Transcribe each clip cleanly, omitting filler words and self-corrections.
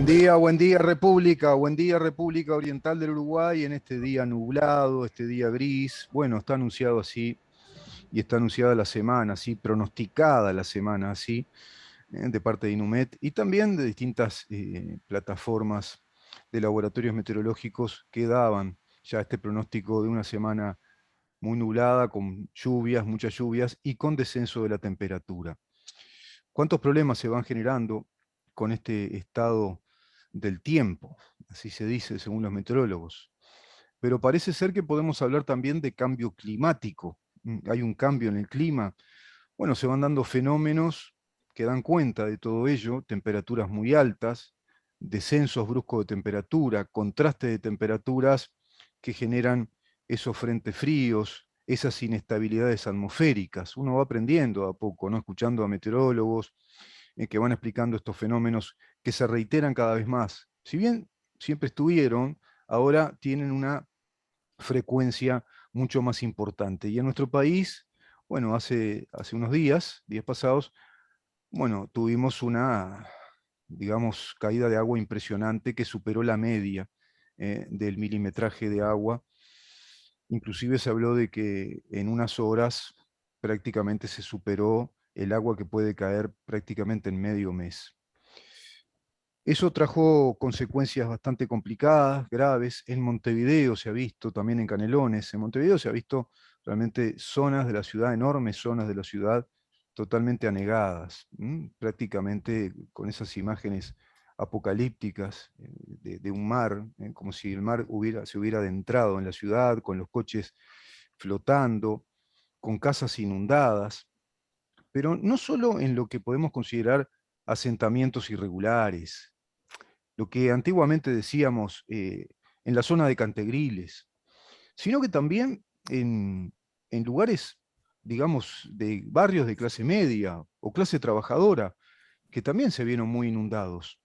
buen día República Oriental del Uruguay, en este día nublado, este día gris. Bueno, está anunciado así, y está anunciada la semana así, pronosticada la semana así, de parte de Inumet, y también de distintas plataformas de laboratorios meteorológicos que daban ya este pronóstico de una semana muy nublada, con lluvias, muchas lluvias, y con descenso de la temperatura. ¿Cuántos problemas se van generando con este estado del tiempo? Así se dice según los meteorólogos. Pero parece ser que podemos hablar también de cambio climático. Hay un cambio en el clima. Bueno, se van dando fenómenos que dan cuenta de todo ello, temperaturas muy altas, descensos bruscos de temperatura, contraste de temperaturas que generan esos frentes fríos, esas inestabilidades atmosféricas. Uno va aprendiendo a poco, ¿no? Escuchando a meteorólogos que van explicando estos fenómenos que se reiteran cada vez más. Si bien siempre estuvieron, ahora tienen una frecuencia mucho más importante. Y en nuestro país, bueno, hace unos días pasados, bueno, tuvimos una, digamos, caída de agua impresionante que superó la media del milimetraje de agua. Inclusive se habló de que en unas horas prácticamente se superó el agua que puede caer prácticamente en medio mes. Eso trajo consecuencias bastante complicadas, graves. En Montevideo se ha visto, también en Canelones. En Montevideo se ha visto realmente zonas de la ciudad, enormes zonas de la ciudad, totalmente anegadas, prácticamente con esas imágenes apocalípticas de un mar, como si el mar se hubiera adentrado en la ciudad, con los coches flotando, con casas inundadas, pero no solo en lo que podemos considerar asentamientos irregulares, lo que antiguamente decíamos en la zona de Cantegriles, sino que también en lugares, digamos, de barrios de clase media o clase trabajadora, que también se vieron muy inundados.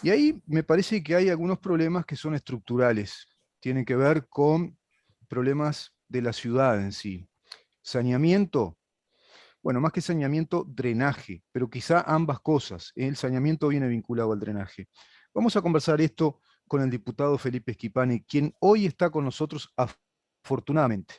Y ahí me parece que hay algunos problemas que son estructurales, tienen que ver con problemas de la ciudad en sí. Saneamiento, bueno, más que saneamiento, drenaje, pero quizá ambas cosas. El saneamiento viene vinculado al drenaje. Vamos a conversar esto con el diputado Felipe Schipani, quien hoy está con nosotros afortunadamente.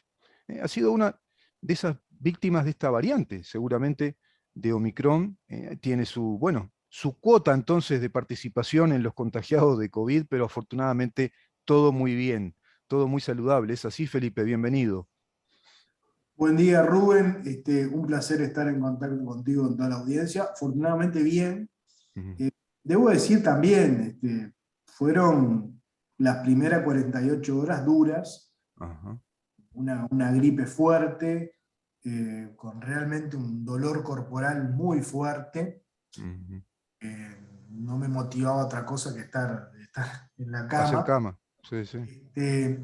Ha sido una de esas víctimas de esta variante, seguramente de Omicron. Tiene su, bueno, su cuota entonces de participación en los contagiados de COVID, pero afortunadamente todo muy bien, todo muy saludable. ¿Es así, Felipe? Bienvenido. Buen día, Rubén. Un placer estar en contacto contigo con toda la audiencia. Afortunadamente bien. Ujú. Debo decir también, fueron las primeras 48 horas duras, Ajá. una gripe fuerte, con realmente un dolor corporal muy fuerte. Ujú. No me motivaba otra cosa que estar en la Hacer cama. cama, sí, sí.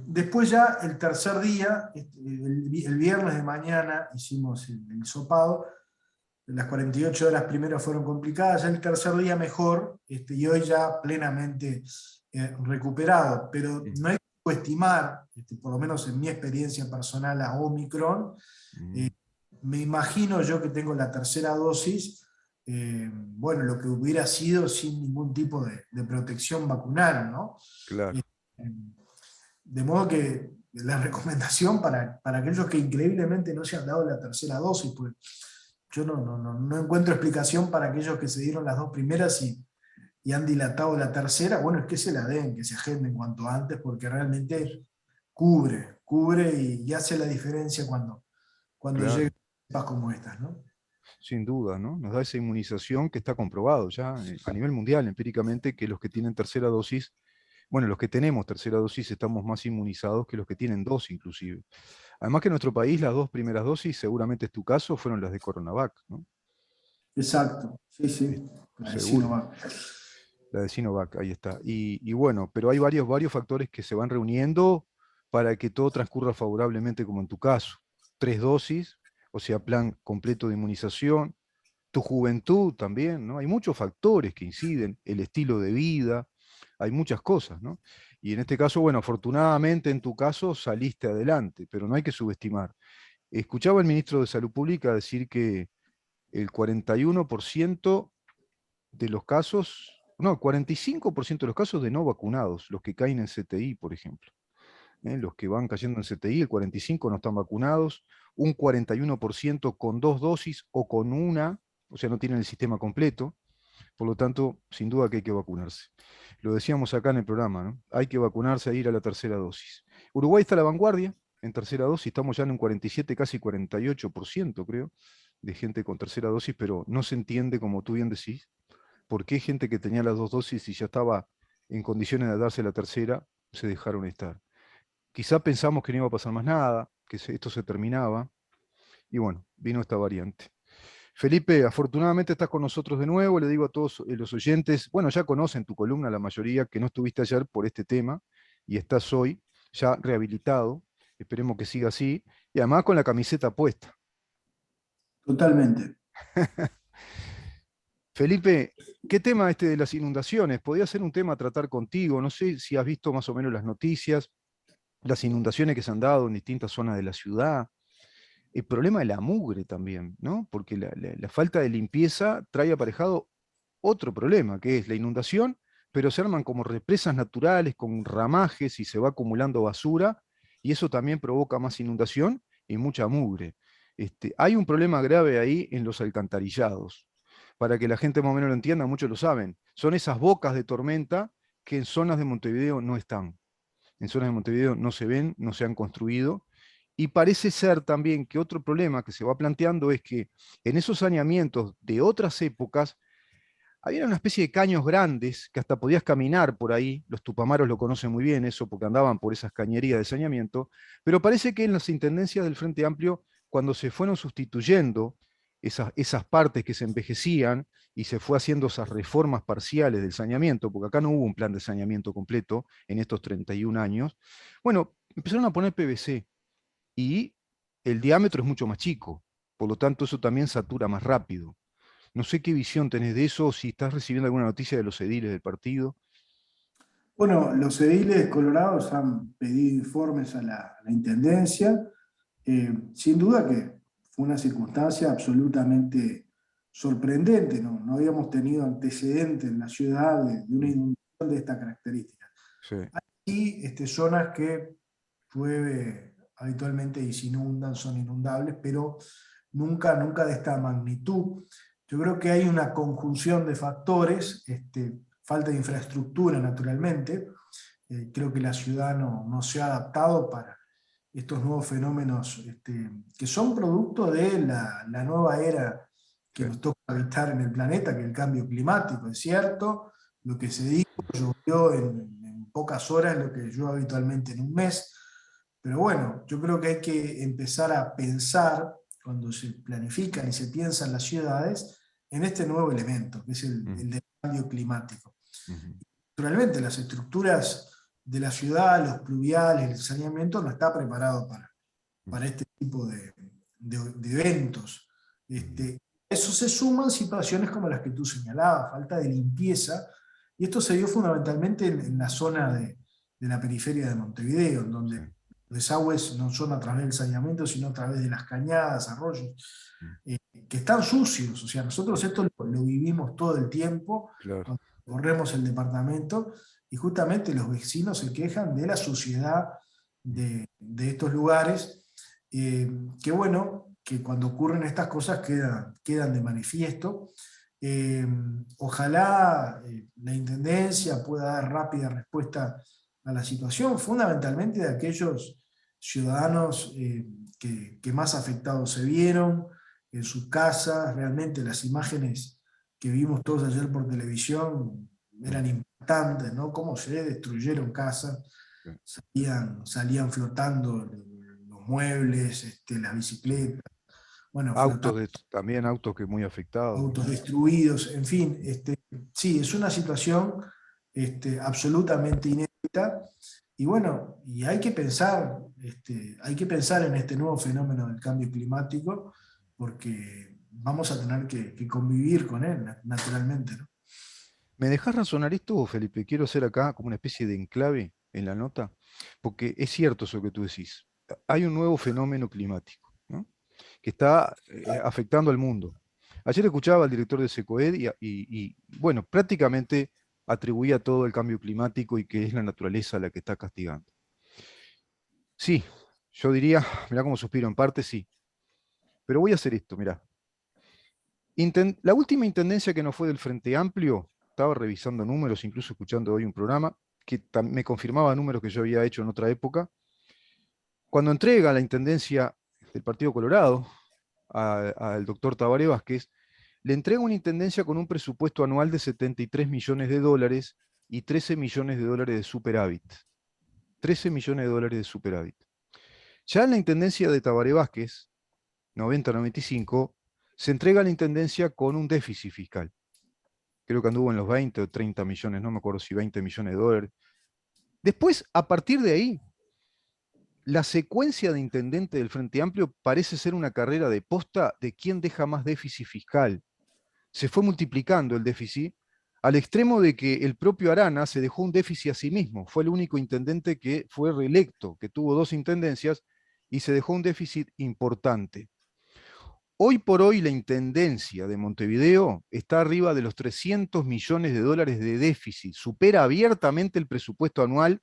Después ya el tercer día, el viernes de mañana hicimos el hisopado. Las 48 horas primero fueron complicadas, ya el tercer día mejor, y hoy ya plenamente recuperado. Pero Mm, no hay que subestimar, por lo menos en mi experiencia personal, a Omicron. mm, Me imagino yo que tengo la tercera dosis, bueno, lo que hubiera sido sin ningún tipo de protección vacunal, ¿no? Eh, claro. De modo que la recomendación para aquellos que increíblemente no se han dado la tercera dosis, pues yo no encuentro explicación para aquellos que se dieron las dos primeras y han dilatado la tercera, bueno, es que se la den, que se agenden cuanto antes, porque realmente cubre y hace la diferencia cuando llegan Claro, etapas como estas, ¿no? sin duda, ¿no? Nos da esa inmunización que está comprobado ya a nivel mundial, empíricamente, que los que tienen tercera dosis, bueno, los que tenemos tercera dosis estamos más inmunizados que los que tienen dos, inclusive. Además que en nuestro país las dos primeras dosis, seguramente es tu caso, fueron las de Coronavac, ¿no? Exacto, sí, Es- sí, la de Seguro, Sinovac. la de Sinovac, ahí está. Y bueno, pero hay varios factores que se van reuniendo para que todo transcurra favorablemente, como en tu caso. Tres dosis, o sea, plan completo de inmunización, tu juventud también, ¿no? Hay muchos factores que inciden, el estilo de vida, hay muchas cosas, ¿no? Y en este caso, bueno, afortunadamente en tu caso saliste adelante, pero no hay que subestimar. Escuchaba al ministro de Salud Pública decir que el 41% de los casos no, el 45% de los casos de no vacunados, los que caen en CTI, por ejemplo. Los que van cayendo en CTI, el 45% no están vacunados, un 41% con 2 dosis o con una, o sea, no tienen el sistema completo. Por lo tanto, sin duda que hay que vacunarse. Lo decíamos acá en el programa, ¿no? Hay que vacunarse e ir a la tercera dosis. Uruguay está a la vanguardia en tercera dosis, estamos ya en un 47, casi 48%, creo, de gente con tercera dosis, pero no se entiende, como tú bien decís, por qué gente que tenía las 2 dosis y ya estaba en condiciones de darse la tercera, se dejaron estar. Quizá pensamos que no iba a pasar más nada, que esto se terminaba, y bueno, vino esta variante. Felipe, afortunadamente estás con nosotros de nuevo. Le digo a todos los oyentes, bueno, ya conocen tu columna, la mayoría, que no estuviste ayer por este tema y estás hoy ya rehabilitado. Esperemos que siga así. Y además con la camiseta puesta. Totalmente. Felipe, ¿qué tema este de las inundaciones? Podría ser un tema a tratar contigo. No sé si has visto más o menos las noticias, las inundaciones que se han dado en distintas zonas de la ciudad. El problema de la mugre también, ¿no? Porque la falta de limpieza trae aparejado otro problema, que es la inundación, pero se arman como represas naturales con ramajes y se va acumulando basura, y eso también provoca más inundación y mucha mugre. Hay un problema grave ahí en los alcantarillados. Para que la gente más o menos lo entienda, muchos lo saben. Son esas bocas de tormenta que en zonas de Montevideo no están. En zonas de Montevideo no se ven, no se han construido. Y parece ser también que otro problema que se va planteando es que en esos saneamientos de otras épocas había una especie de caños grandes que hasta podías caminar por ahí, los tupamaros lo conocen muy bien eso porque andaban por esas cañerías de saneamiento, pero parece que en las intendencias del Frente Amplio, cuando se fueron sustituyendo esas partes que se envejecían y se fue haciendo esas reformas parciales del saneamiento, porque acá no hubo un plan de saneamiento completo en estos 31 años, bueno, empezaron a poner PVC y el diámetro es mucho más chico, por lo tanto eso también satura más rápido. No sé qué visión tenés de eso, si estás recibiendo alguna noticia de los ediles del partido. Bueno, los ediles colorados han pedido informes a la Intendencia. Sin duda que fue una circunstancia absolutamente sorprendente, ¿no? No habíamos tenido antecedentes en la ciudad de una inundación de esta característica. Sí. Hay zonas que llueve habitualmente y se inundan, son inundables, pero nunca de esta magnitud. Yo creo que hay una conjunción de factores, falta de infraestructura naturalmente. Creo que la ciudad no se ha adaptado para estos nuevos fenómenos que son producto de la nueva era que Sí. nos toca habitar en el planeta, que es el cambio climático, es cierto. Lo que se dijo llovió en pocas horas, lo que llueve habitualmente en un mes. Pero bueno, yo creo que hay que empezar a pensar, cuando se planifican y se piensan las ciudades, en este nuevo elemento, que es Mm, el del cambio climático. ujú, Naturalmente, las estructuras de la ciudad, los pluviales, el saneamiento no está preparado mm, para este tipo de eventos. ujú, Eso se suman situaciones como las que tú señalabas, falta de limpieza, y esto se dio fundamentalmente en la zona de la periferia de Montevideo, en sí, donde los desagües no son a través del saneamiento, sino a través de las cañadas, arroyos, mm, eh, que están sucios. O sea, nosotros esto lo vivimos todo el tiempo, claro. cuando corremos el departamento, y justamente los vecinos se quejan de la suciedad Mm, de estos lugares, que bueno, que cuando ocurren estas cosas quedan de manifiesto. Eh, Ojalá la Intendencia pueda dar rápida respuesta a la situación, fundamentalmente de aquellos ciudadanos que más afectados se vieron en sus casas. Realmente las imágenes que vimos todos ayer por televisión mm, eran impactantes, ¿no? Cómo se destruyeron casas, sí. salían flotando los muebles, las bicicletas, bueno, Autos flotando también autos que muy afectados, autos ¿no? destruidos, en fin, sí, es una situación absolutamente inédita. Y bueno, y hay que pensar en este nuevo fenómeno del cambio climático, porque vamos a tener que convivir con él, naturalmente, ¿no? ¿Me dejás razonar esto, Felipe? Quiero hacer acá como una especie de enclave en la nota, porque es cierto eso que tú decís. Hay un nuevo fenómeno climático, ¿no? Que está afectando al mundo. Ayer escuchaba al director de SECOED bueno, prácticamente atribuía todo el cambio climático y que es la naturaleza la que está castigando. Sí, yo diría, mirá cómo suspiro, en parte sí. Pero voy a hacer esto, mirá. La última intendencia que no fue del Frente Amplio, estaba revisando números, incluso escuchando hoy un programa, que me confirmaba números que yo había hecho en otra época. Cuando entrega la intendencia del Partido Colorado al doctor Tabaré Vázquez, le entrega una intendencia con un presupuesto anual de 73 millones de dólares y 13 millones de dólares de superávit. 13 millones de dólares de superávit. Ya en la intendencia de Tabaré Vázquez, 90-95, se entrega la intendencia con un déficit fiscal. Creo que anduvo en los 20 o 30 millones, no me acuerdo si 20 millones de dólares. Después, a partir de ahí, la secuencia de intendente del Frente Amplio parece ser una carrera de posta de quién deja más déficit fiscal. Se fue multiplicando el déficit al extremo de que el propio Arana se dejó un déficit a sí mismo. Fue el único intendente que fue reelecto, que tuvo 2 intendencias y se dejó un déficit importante. Hoy por hoy la intendencia de Montevideo está arriba de los 300 millones de dólares de déficit, supera abiertamente el presupuesto anual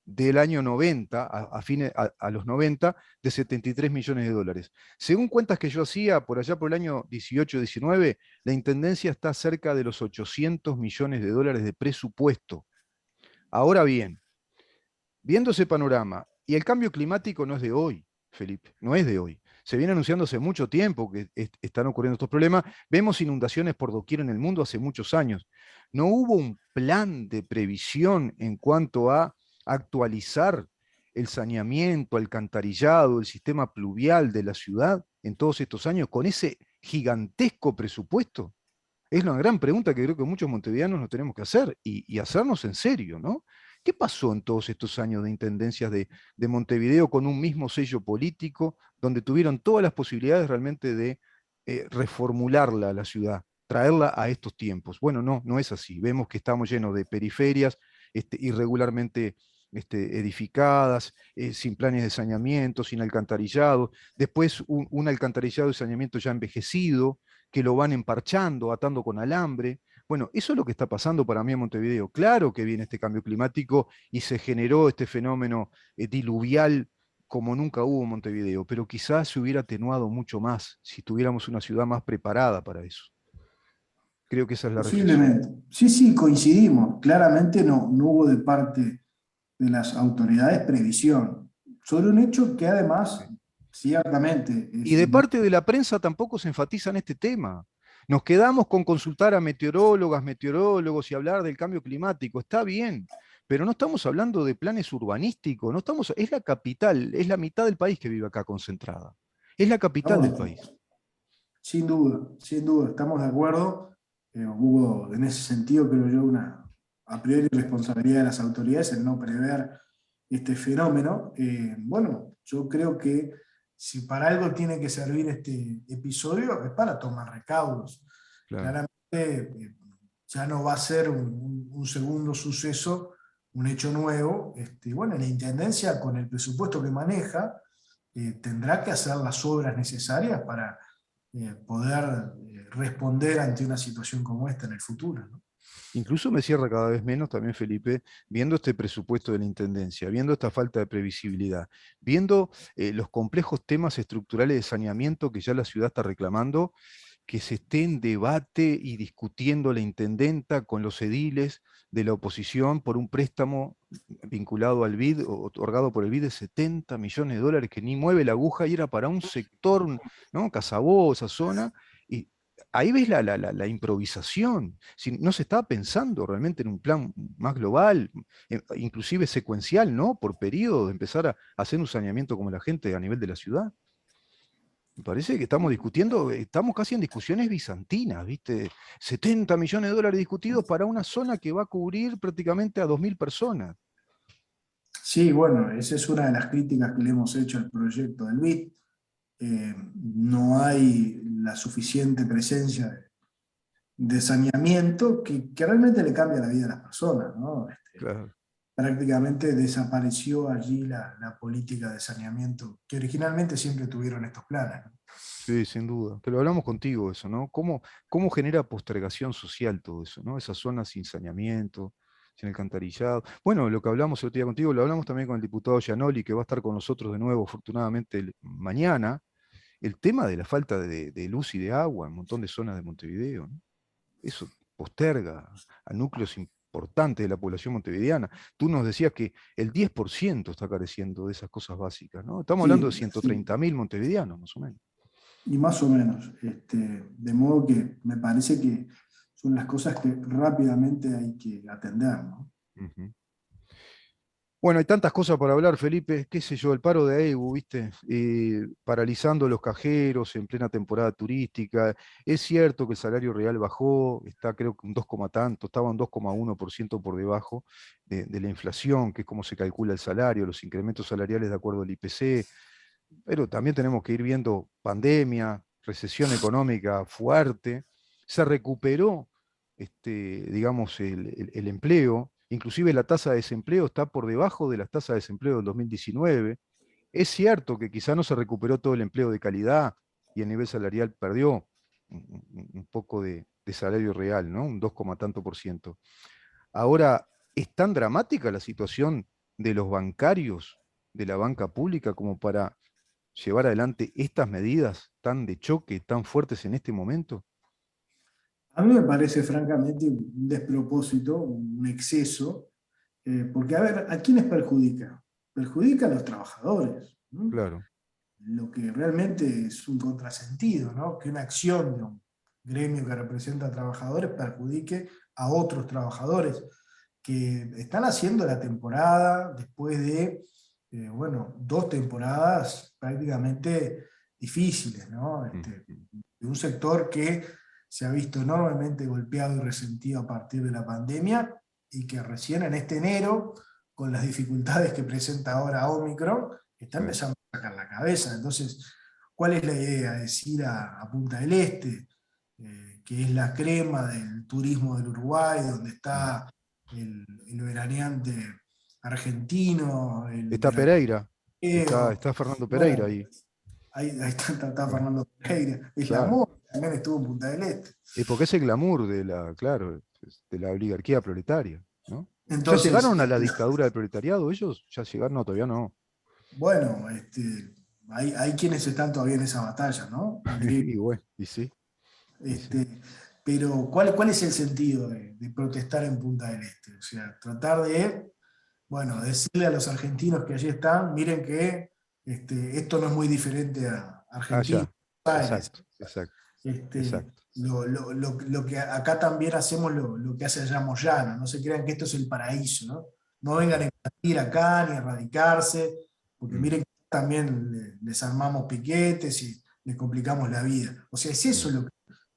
del año 90, a los 90, de 73 millones de dólares. Según cuentas que yo hacía, por allá por el año 18-19, la intendencia está cerca de los 800 millones de dólares de presupuesto. Ahora bien, viendo ese panorama, y el cambio climático no es de hoy, Felipe, no es de hoy. Se viene anunciando hace mucho tiempo que están ocurriendo estos problemas. Vemos inundaciones por doquier en el mundo hace muchos años. No hubo un plan de previsión en cuanto a actualizar el saneamiento, alcantarillado, el sistema pluvial de la ciudad en todos estos años con ese gigantesco presupuesto. Es una gran pregunta que creo que muchos montevideanos nos tenemos que hacer y hacernos en serio, ¿no? ¿Qué pasó en todos estos años de intendencias de Montevideo con un mismo sello político, donde tuvieron todas las posibilidades realmente de reformularla a la ciudad, traerla a estos tiempos? Bueno, no, no es así. Vemos que estamos llenos de periferias irregularmente edificadas, sin planes de saneamiento, sin alcantarillado, después un alcantarillado y saneamiento ya envejecido, que lo van emparchando, atando con alambre. Bueno, eso es lo que está pasando para mí en Montevideo. Claro que viene este cambio climático y se generó este fenómeno diluvial como nunca hubo en Montevideo, pero quizás se hubiera atenuado mucho más si tuviéramos una ciudad más preparada para eso. Creo que esa es la reflexión. Posiblemente. Sí, sí, coincidimos. Claramente no hubo de parte de las autoridades previsión sobre un hecho que además, ciertamente, Y es de parte de la prensa tampoco se enfatiza en este tema. Nos quedamos con consultar a meteorólogas, meteorólogos y hablar del cambio climático. Está bien, pero no estamos hablando de planes urbanísticos. No estamos, es la capital, es la mitad del país que vive acá concentrada. Es la capital del país. sin duda, estamos de acuerdo. Hubo en ese sentido, creo yo, una a priori responsabilidad de las autoridades en no prever este fenómeno. Bueno, yo creo que si para algo tiene que servir este episodio es para tomar recaudos. Claro. Claramente ya no va a ser un segundo suceso, un hecho nuevo. Bueno, la Intendencia con el presupuesto que maneja tendrá que hacer las obras necesarias para poder responder ante una situación como esta en el futuro, ¿no? Incluso me cierra cada vez menos también, Felipe, viendo este presupuesto de la Intendencia, viendo esta falta de previsibilidad, viendo los complejos temas estructurales de saneamiento que ya la ciudad está reclamando, que se esté en debate y discutiendo la intendenta con los ediles de la oposición por un préstamo vinculado al BID, otorgado por el BID de 70 millones de dólares, que ni mueve la aguja y era para un sector, ¿no? Casabó, esa zona, y ahí ves la improvisación. Si no se estaba pensando realmente en un plan más global, inclusive secuencial, ¿no? Por periodo, de empezar a hacer un saneamiento como la gente a nivel de la ciudad. Me parece que estamos discutiendo, estamos casi en discusiones bizantinas, ¿viste? 70 millones de dólares discutidos para una zona que va a cubrir prácticamente a 2.000 personas. Sí, bueno, esa es una de las críticas que le hemos hecho al proyecto del BID. No hay la suficiente presencia de saneamiento que realmente le cambia la vida a las personas, ¿no? Claro. Prácticamente desapareció allí la política de saneamiento que originalmente siempre tuvieron estos planes, ¿no? Sí, sin duda. Pero hablamos contigo eso, ¿no? ¿Cómo genera postergación social todo eso, ¿no? Esas zonas sin saneamiento, sin alcantarillado. Bueno, lo que hablamos el otro día contigo, lo hablamos también con el diputado Gianoli, que va a estar con nosotros de nuevo, afortunadamente, mañana. El tema de la falta de luz y de agua en un montón de zonas de Montevideo, ¿no? Eso posterga a núcleos importantes de la población montevideana. Tú nos decías que el 10% está careciendo de esas cosas básicas, ¿no? Estamos hablando de Sí, sí, 130.000 montevideanos, más o menos. y más o menos. De modo que me parece que son las cosas que rápidamente hay que atender, ¿no? Ujú. Bueno, hay tantas cosas para hablar, Felipe, qué sé yo, el paro de AEBU, ¿viste? Paralizando los cajeros en plena temporada turística. Es cierto que el salario real bajó, está creo que un 2, tanto, estaba un 2,1% por debajo de la inflación, que es como se calcula el salario, los incrementos salariales de acuerdo al IPC, pero también tenemos que ir viendo pandemia, recesión económica fuerte, se recuperó, digamos, el empleo, inclusive la tasa de desempleo está por debajo de las tasas de desempleo del 2019. Es cierto que quizá no se recuperó todo el empleo de calidad y el nivel salarial perdió un poco de salario real, ¿no? Un 2, tanto por ciento. Ahora, ¿es tan dramática la situación de los bancarios, de la banca pública, como para llevar adelante estas medidas tan de choque, tan fuertes en este momento? A mí me parece francamente un despropósito, un exceso, porque a ver, ¿a quiénes perjudica? Perjudica a los trabajadores, ¿no? Claro. Lo que realmente es un contrasentido, ¿no? Que una acción de un gremio que representa a trabajadores perjudique a otros trabajadores que están haciendo la temporada después de, bueno, 2 temporadas prácticamente difíciles, ¿no? Mm. De un sector que se ha visto enormemente golpeado y resentido a partir de la pandemia y que recién en este enero, con las dificultades que presenta ahora Omicron, está Sí. empezando a sacar la cabeza. Entonces, ¿cuál es la idea? Es ir a Punta del Este, que es la crema del turismo del Uruguay, donde Mm. está el veraneante argentino, el Está Pereira, veraneo. está Fernando Pereira Bueno, ahí. ahí está Ah, Fernando Pereira, es la claro. moda, también estuvo en Punta del Este. Y porque es el glamour de la, claro, de la oligarquía proletaria, ¿no? ¿Ya Entonces, llegaron a la dictadura del proletariado ellos? ¿Ya llegaron? No, todavía no. bueno, hay quienes están todavía en esa batalla, ¿no? Increíble. Y bueno, y sí, y sí. Este, pero ¿cuál es el sentido de protestar en Punta del Este? O sea, tratar de, bueno, decirle a los argentinos que allí están, miren que esto no es muy diferente a Argentina, Allá. Buenos Aires. Exacto, exacto, Este, exacto. lo que acá también hacemos lo que hace allá Moyano, no se crean que esto es el paraíso, ¿no? No vengan a invadir acá ni a radicarse, porque Mm, miren que también les armamos piquetes y les complicamos la vida. O sea, es eso mm,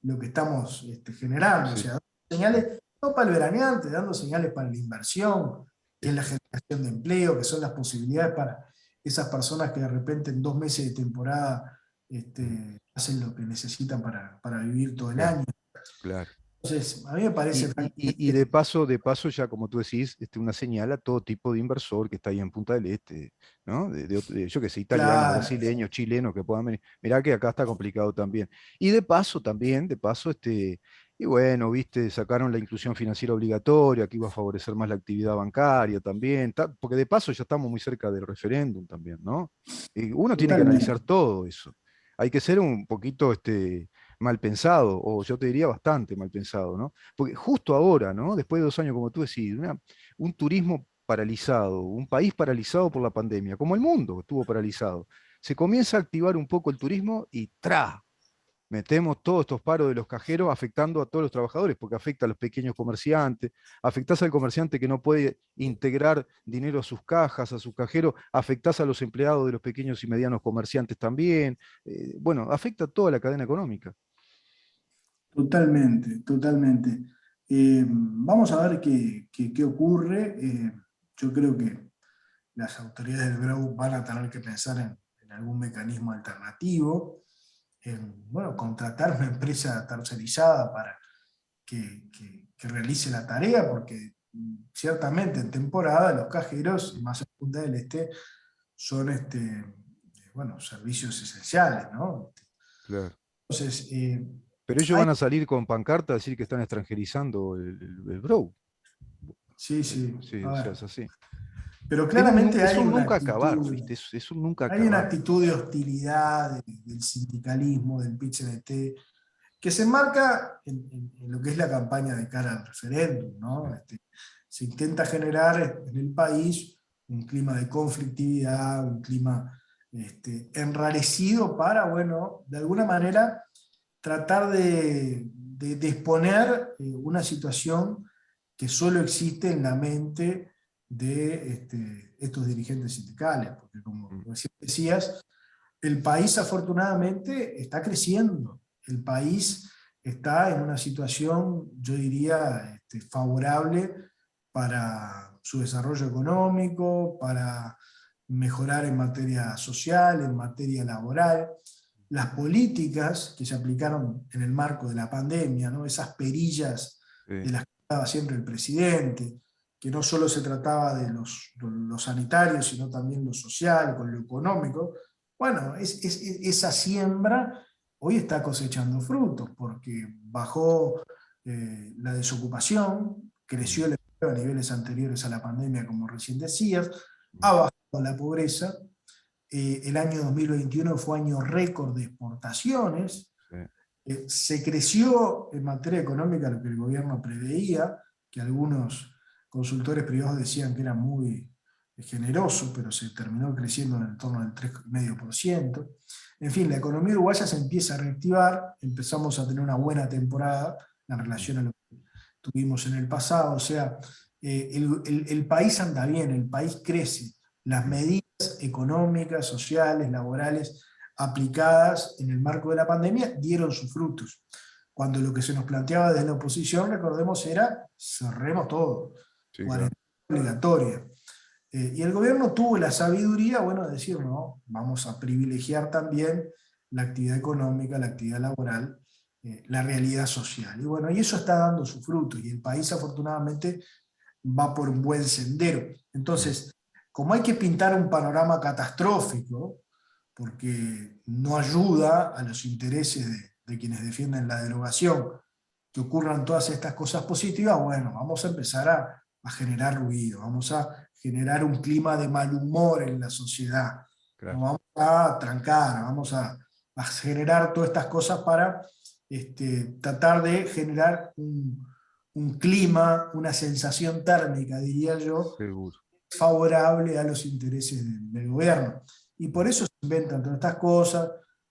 lo que estamos generando, o sí, sea, dando sí. señales, no para el veraneante, dando señales para la inversión, que es la generación de empleo, que son las posibilidades para esas personas que de repente en 2 meses de temporada Mm, hacen lo que necesitan para vivir todo el claro, año. claro. Entonces, a mí me parece Y francamente, de paso, ya como tú decís, una señal a todo tipo de inversor que está ahí en Punta del Este, ¿no? Yo que sé, italianos, claro, brasileños, chilenos que puedan venir. Mirá que acá está complicado también. Y de paso también, de paso, y bueno, viste, sacaron la inclusión financiera obligatoria, que iba a favorecer más la actividad bancaria también, porque de paso ya estamos muy cerca del referéndum también, ¿no? Y uno tiene que totalmente, analizar todo eso. Hay que ser un poquito, mal pensado, o yo te diría bastante mal pensado, ¿no? Porque justo ahora, ¿no? Después de 2 años, como tú decís, un turismo paralizado, un país paralizado por la pandemia, como el mundo estuvo paralizado, se comienza a activar un poco el turismo y ¡tra! Metemos todos estos paros de los cajeros afectando a todos los trabajadores, porque afecta a los pequeños comerciantes, afectás al comerciante que no puede integrar dinero a sus cajas, a sus cajeros, afectás a los empleados de los pequeños y medianos comerciantes también. Bueno, afecta a toda la cadena económica. totalmente, totalmente. Vamos a ver qué ocurre. Yo creo que las autoridades del Grau van a tener que pensar en algún mecanismo alternativo, en, bueno, contratar una empresa tercerizada para que realice la tarea, porque ciertamente en temporada los cajeros, y más en Punta del Este, son bueno, servicios esenciales, ¿no? claro. Entonces, Pero ellos hay, van a salir con pancarta a decir que están extranjerizando el Bro. sí, sí, Sí, a o sea, ver, es así. pero claramente Es un nunca acabar, ¿viste? Es un nunca hay una acabar. actitud de hostilidad del sindicalismo, del PIT-CNT, que se enmarca en lo que es la campaña de cara al referéndum, ¿no? Se intenta generar en el país un clima de conflictividad, un clima enrarecido para, bueno, de alguna manera tratar de exponer una situación que solo existe en la mente de estos dirigentes sindicales, porque como Mm, recién decías, el país afortunadamente está creciendo, el país está en una situación, yo diría, favorable para su desarrollo económico, para mejorar en materia social, en materia laboral. Las políticas que se aplicaron en el marco de la pandemia, ¿no? Esas perillas sí, de las que hablaba siempre el presidente, que no solo se trataba de lo sanitario, sino también lo social, con lo económico. Bueno, esa siembra hoy está cosechando frutos, porque bajó la desocupación, mm, creció el empleo a niveles anteriores a la pandemia, como recién decías, mm, ha bajado la pobreza. El año 2021 fue año récord de exportaciones. sí, Se creció en materia económica lo que el gobierno preveía, que algunos consultores privados decían que era muy generoso, pero se terminó creciendo en el torno del 3,5%. En fin, la economía uruguaya se empieza a reactivar, empezamos a tener una buena temporada en mm, relación a lo que tuvimos en el pasado, o sea, el país anda bien, el país crece, las mm, medidas económicas, sociales, laborales aplicadas en el marco de la pandemia dieron sus frutos. Cuando lo que se nos planteaba desde la oposición, recordemos, era cerremos todo, sí, claro. cuarentena obligatoria. Y el gobierno tuvo la sabiduría, bueno, de decir, no, vamos a privilegiar también la actividad económica, la actividad laboral, la realidad social. Y bueno, y eso está dando sus frutos y el país afortunadamente va por un buen sendero. Mm, Entonces, como hay que pintar un panorama catastrófico, porque no ayuda a los intereses de quienes defienden la derogación, que ocurran todas estas cosas positivas, bueno, vamos a empezar a generar ruido, vamos a generar un clima de mal humor en la sociedad, nos claro. vamos a trancar, vamos a generar todas estas cosas para tratar de generar un clima, una sensación térmica, diría yo, Seguro. favorable a los intereses del gobierno. Y por Mm, eso se inventan todas estas cosas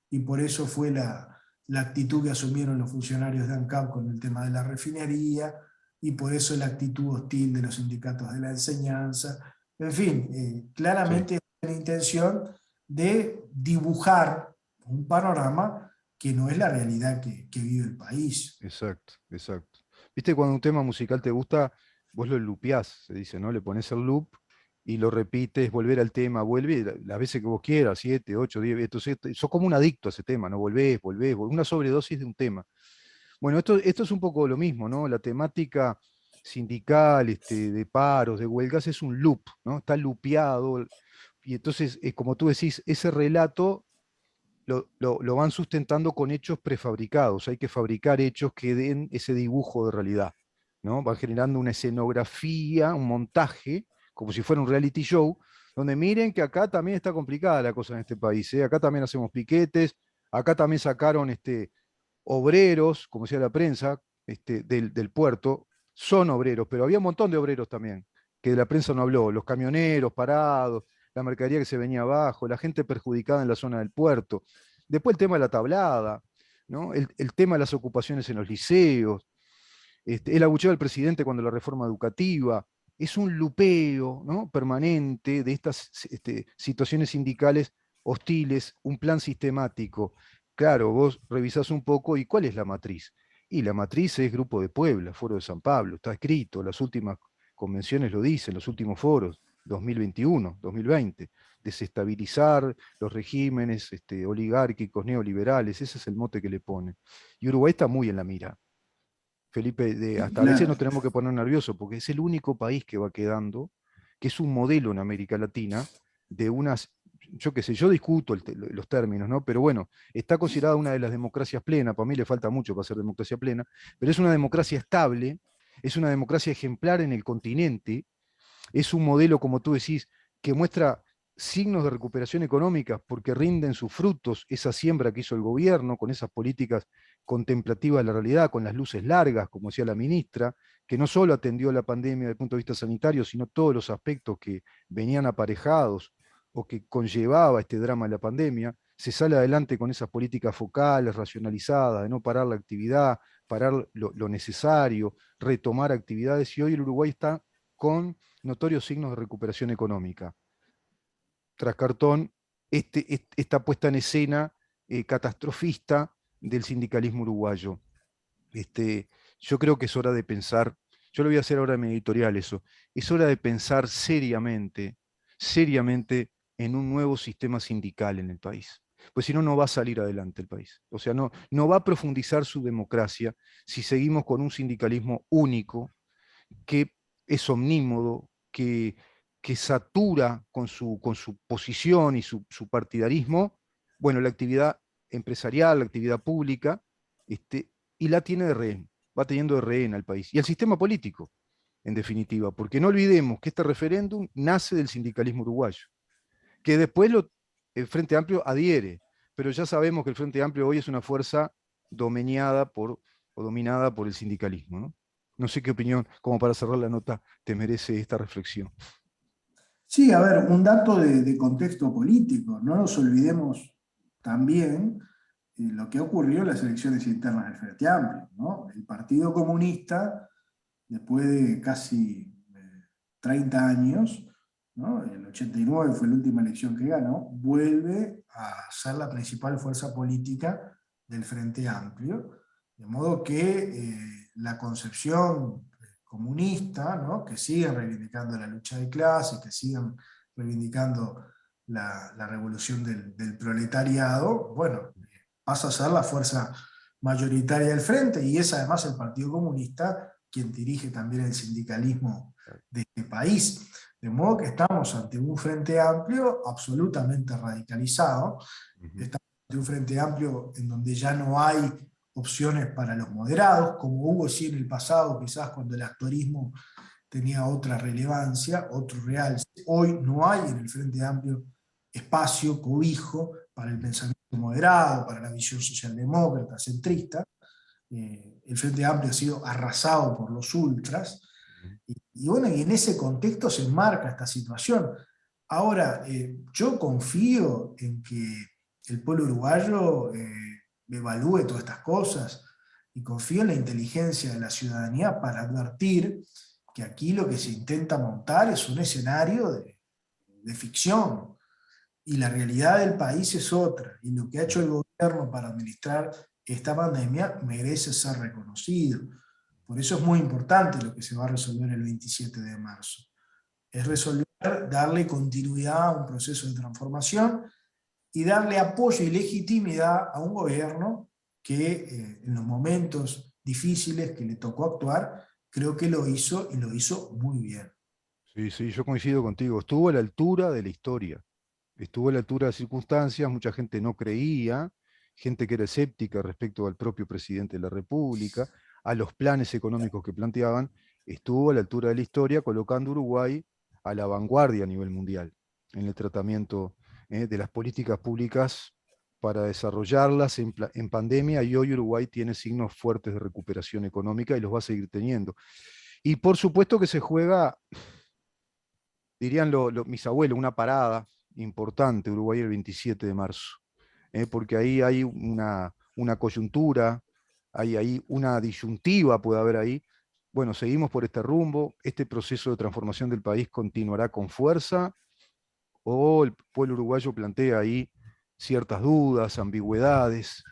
y por eso fue la actitud que asumieron los funcionarios de ANCAP con el tema de la refinería y por eso la actitud hostil de los sindicatos de la enseñanza. En fin, sí, claramente es la intención de dibujar un panorama que no es la realidad que vive el país. exacto, exacto. Viste, cuando un tema musical te gusta, vos lo lupeás, se dice, ¿no? Le pones el loop y lo repites, volver al tema, vuelve las veces que vos quieras, 7, 8, 10, entonces sos como un adicto a ese tema, ¿no? Una sobredosis de un tema. Bueno, esto es un poco lo mismo, ¿no? La temática sindical, de paros, de huelgas, es un loop, ¿no? Está lupeado, y entonces, como tú decís, ese relato lo van sustentando con hechos prefabricados. Hay que fabricar hechos que den ese dibujo de realidad, ¿no? Van generando una escenografía, un montaje, como si fuera un reality show, donde miren que acá también está complicada la cosa en este país, ¿eh? Acá también hacemos piquetes, acá también sacaron obreros, como decía la prensa, del puerto, son obreros, pero había un montón de obreros también, que de la prensa no habló, los camioneros parados, la mercadería que se venía abajo, la gente perjudicada en la zona del puerto. Después el tema de la tablada, ¿no? El tema de las ocupaciones en los liceos, el abucheo del presidente cuando la reforma educativa, es un lupeo, ¿no? Permanente de estas situaciones sindicales hostiles, un plan sistemático. Claro, vos revisás un poco y ¿cuál es la matriz? Y la matriz es Grupo de Puebla, Foro de San Pablo, está escrito, las últimas convenciones lo dicen, los últimos foros, 2021, 2020, desestabilizar los regímenes oligárquicos, neoliberales, ese es el mote que le ponen. Y Uruguay está muy en la mira. Felipe, hasta a veces Claro. nos tenemos que poner nerviosos porque es el único país que va quedando, que es un modelo en América Latina de unas, yo qué sé, yo discuto los términos, ¿no? Pero bueno, está considerada una de las democracias plenas, para mí le falta mucho para ser democracia plena, pero es una democracia estable, es una democracia ejemplar en el continente, es un modelo, como tú decís, que muestra signos de recuperación económica porque rinden sus frutos esa siembra que hizo el gobierno con esas políticas contemplativas de la realidad, con las luces largas, como decía la ministra, que no solo atendió la pandemia desde el punto de vista sanitario, sino todos los aspectos que venían aparejados o que conllevaba este drama de la pandemia. Se sale adelante con esas políticas focales, racionalizadas, de no parar la actividad, parar lo necesario, retomar actividades, y hoy el Uruguay está con notorios signos de recuperación económica. Tras cartón, esta puesta en escena catastrofista del sindicalismo uruguayo. Este, yo creo que es hora de pensar, yo lo voy a hacer ahora en mi editorial eso, es hora de pensar seriamente, seriamente en un nuevo sistema sindical en el país. Pues si no, no va a salir adelante el país. O sea, no va a profundizar su democracia si seguimos con un sindicalismo único, que es omnímodo, que satura con su posición y su partidarismo, bueno, la actividad empresarial, la actividad pública, y la tiene de rehén, va teniendo de rehén al país. Y al sistema político, en definitiva, porque no olvidemos que este referéndum nace del sindicalismo uruguayo, que después el Frente Amplio adhiere, pero ya sabemos que el Frente Amplio hoy es una fuerza dominada o dominada por el sindicalismo, ¿no? No sé qué opinión, como para cerrar la nota, te merece esta reflexión. Sí, a ver, un dato de contexto político. No nos olvidemos también lo que ocurrió en las elecciones internas del Frente Amplio, ¿no? El Partido Comunista, después de casi 30 años, ¿no? El 89 fue la última elección que ganó, vuelve a ser la principal fuerza política del Frente Amplio, de modo que la concepción comunista, ¿no? Que siguen reivindicando la lucha de clases, que siguen reivindicando la revolución del proletariado, bueno, pasa a ser la fuerza mayoritaria del frente, y es además el Partido Comunista quien dirige también el sindicalismo de este país. De modo que estamos ante un frente amplio absolutamente radicalizado, estamos ante un frente amplio en donde ya no hay opciones para los moderados, como hubo sí en el pasado, quizás cuando el actorismo tenía otra relevancia, otro realce. Hoy no hay en el Frente Amplio espacio, cobijo para el pensamiento moderado, para la visión socialdemócrata, centrista. El Frente Amplio ha sido arrasado por los ultras, y bueno, y en ese contexto se enmarca esta situación. Ahora, yo confío en que el pueblo uruguayo evalúe todas estas cosas, y confío en la inteligencia de la ciudadanía para advertir que aquí lo que se intenta montar es un escenario de ficción, y la realidad del país es otra, y lo que ha hecho el gobierno para administrar esta pandemia merece ser reconocido. Por eso es muy importante lo que se va a resolver el 27 de marzo. Es resolver, darle continuidad a un proceso de transformación y darle apoyo y legitimidad a un gobierno que en los momentos difíciles que le tocó actuar, creo que lo hizo, y lo hizo muy bien. Sí, sí, yo coincido contigo. Estuvo a la altura de la historia, estuvo a la altura de las circunstancias, mucha gente no creía, gente que era escéptica respecto al propio presidente de la República, a los planes económicos que planteaban, estuvo a la altura de la historia, colocando a Uruguay a la vanguardia a nivel mundial en el tratamiento de las políticas públicas para desarrollarlas en pandemia, y hoy Uruguay tiene signos fuertes de recuperación económica y los va a seguir teniendo. Y por supuesto que se juega, dirían mis abuelos, una parada importante, Uruguay el 27 de marzo, porque ahí hay una coyuntura, hay ahí una disyuntiva, puede haber ahí. Bueno, seguimos por este rumbo, este proceso de transformación del país continuará con fuerza, o el pueblo uruguayo plantea ahí ciertas dudas, ambigüedades,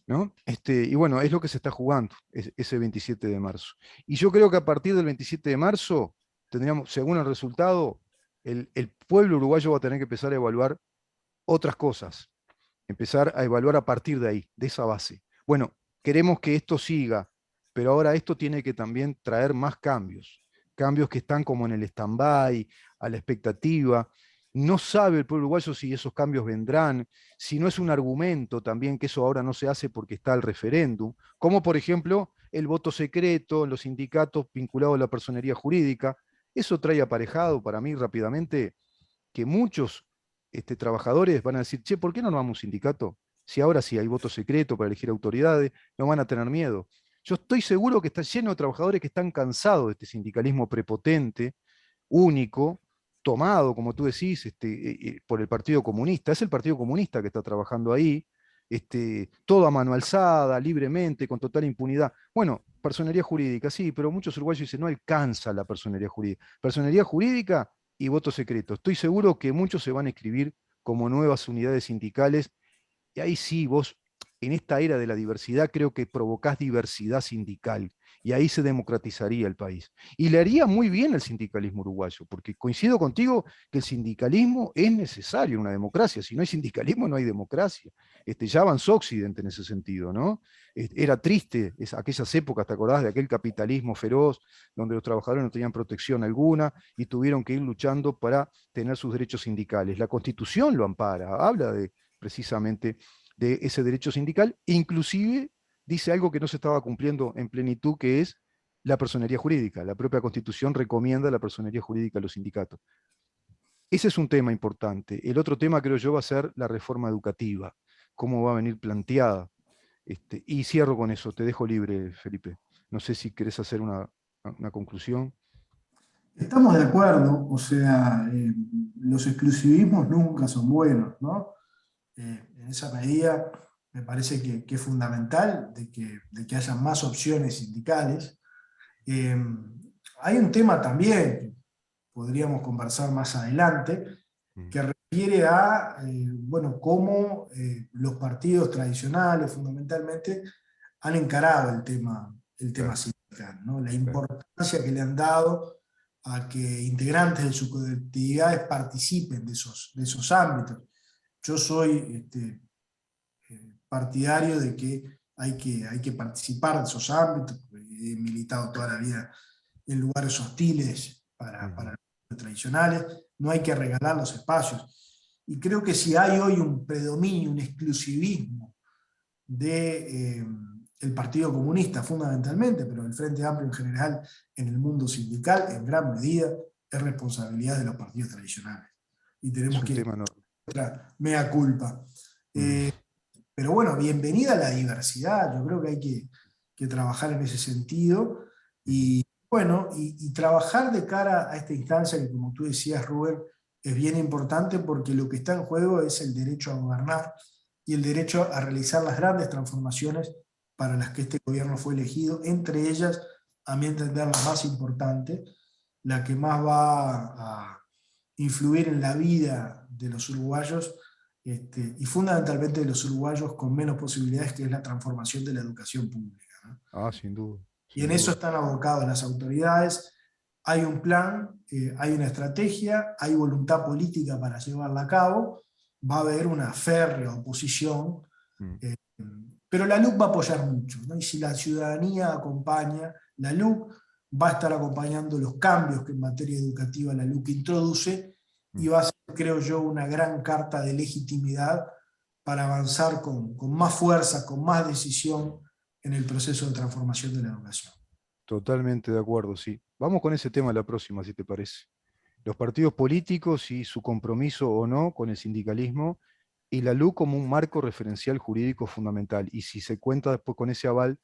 ¿no? Y bueno, es lo que se está jugando ese 27 de marzo. Y yo creo que a partir del 27 de marzo tendríamos, según el resultado, el pueblo uruguayo va a tener que empezar a evaluar otras cosas, empezar a evaluar a partir de ahí, de esa base. Bueno, queremos que esto siga, pero ahora esto tiene que también traer más cambios, cambios que están como en el stand-by, a la expectativa, no sabe el pueblo uruguayo si esos cambios vendrán, si no es un argumento también que eso ahora no se hace porque está el referéndum, como por ejemplo el voto secreto, los sindicatos vinculados a la personería jurídica. Eso trae aparejado para mí rápidamente que muchos trabajadores van a decir, che, ¿por qué no armamos un sindicato? Si ahora sí hay voto secreto para elegir autoridades, no van a tener miedo. Yo estoy seguro que está lleno de trabajadores que están cansados de este sindicalismo prepotente, único, tomado, como tú decís, por el Partido Comunista. Es el Partido Comunista que está trabajando ahí, todo a mano alzada, libremente, con total impunidad. Bueno, personería jurídica, sí, pero muchos uruguayos dicen, no alcanza la personería jurídica. Personería jurídica y voto secreto. Estoy seguro que muchos se van a escribir como nuevas unidades sindicales y ahí sí, vos, en esta era de la diversidad, creo que provocás diversidad sindical y ahí se democratizaría el país. Y le haría muy bien al sindicalismo uruguayo, porque coincido contigo que el sindicalismo es necesario en una democracia. Si no hay sindicalismo, no hay democracia. Ya avanzó Occidente en ese sentido, ¿no? Era triste aquellas épocas, ¿te acordás de aquel capitalismo feroz, donde los trabajadores no tenían protección alguna y tuvieron que ir luchando para tener sus derechos sindicales? La Constitución lo ampara, habla precisamente de ese derecho sindical, inclusive dice algo que no se estaba cumpliendo en plenitud, que es la personería jurídica. La propia Constitución recomienda la personería jurídica a los sindicatos. Ese es un tema importante. El otro tema, creo yo, va a ser la reforma educativa, cómo va a venir planteada. Y cierro con eso, te dejo libre, Felipe. No sé si querés hacer una conclusión. Estamos de acuerdo, o sea, los exclusivismos nunca son buenos, ¿no? En esa medida me parece que es fundamental de que haya más opciones sindicales. Eh, Hay un tema también que podríamos conversar más adelante, que refiere a, bueno, cómo los partidos tradicionales fundamentalmente han encarado el tema Claro, sindical, ¿no? La claro. importancia que le han dado a que integrantes de sus colectividades participen de esos ámbitos. Yo soy partidario de que hay que participar de esos ámbitos, he militado toda la vida en lugares hostiles para los tradicionales, no hay que regalar los espacios. Y creo que si hay hoy un predominio, un exclusivismo de el Partido Comunista fundamentalmente, pero el Frente Amplio en general en el mundo sindical, en gran medida es responsabilidad de los partidos tradicionales. Y Es tenemos un que tema enorme. otra mea culpa. Pero bueno, bienvenida a la diversidad, yo creo que hay que trabajar en ese sentido y bueno, y trabajar de cara a esta instancia que como tú decías, Rubén, es bien importante porque lo que está en juego es el derecho a gobernar y el derecho a realizar las grandes transformaciones para las que este gobierno fue elegido, entre ellas, a mi entender, la más importante, la que más va a influir en la vida de los uruguayos y fundamentalmente de los uruguayos con menos posibilidades, que es la transformación de la educación pública, ¿no? Ah, sin duda, Y en sin eso duda. están abocadas las autoridades. Hay un plan, hay una estrategia, hay voluntad política para llevarla a cabo, va a haber una férrea oposición, Mm. eh, pero la LUC va a apoyar mucho, ¿no? Y si la ciudadanía acompaña, la LUC va a estar acompañando los cambios que en materia educativa la LUC introduce y Mm. va a ser, creo yo, una gran carta de legitimidad para avanzar con más fuerza, con más decisión en el proceso de transformación de la educación. Totalmente de acuerdo, sí. Vamos con ese tema la próxima, si te parece. Los partidos políticos y su compromiso o no con el sindicalismo y la LU como un marco referencial jurídico fundamental. Y si se cuenta después con ese aval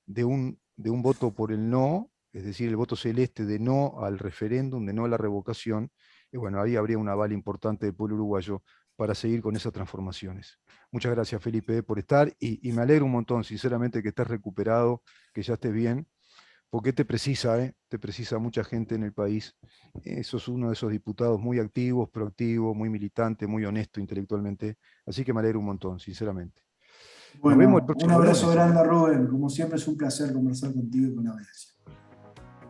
de un voto por el no, es decir, el voto celeste de no al referéndum, de no a la revocación, y bueno, ahí habría un aval importante del pueblo uruguayo para seguir con esas transformaciones. Muchas gracias, Felipe, por estar y me alegro un montón, sinceramente, que estés recuperado, que ya estés bien porque te precisa, ¿eh? Te precisa mucha gente en el país. Sos uno de esos diputados muy activos, proactivos, muy militante, muy honesto intelectualmente. Así que me alegro un montón, sinceramente. Nos vemos el Bueno, un próximo abrazo lunes. grande a Rubén. Como siempre es un placer conversar contigo y con la audiencia.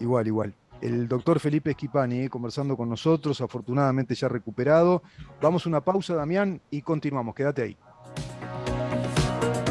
Igual, igual. El doctor Felipe Schipani, conversando con nosotros, afortunadamente ya recuperado. Vamos a una pausa, Damián, y continuamos. Quédate ahí.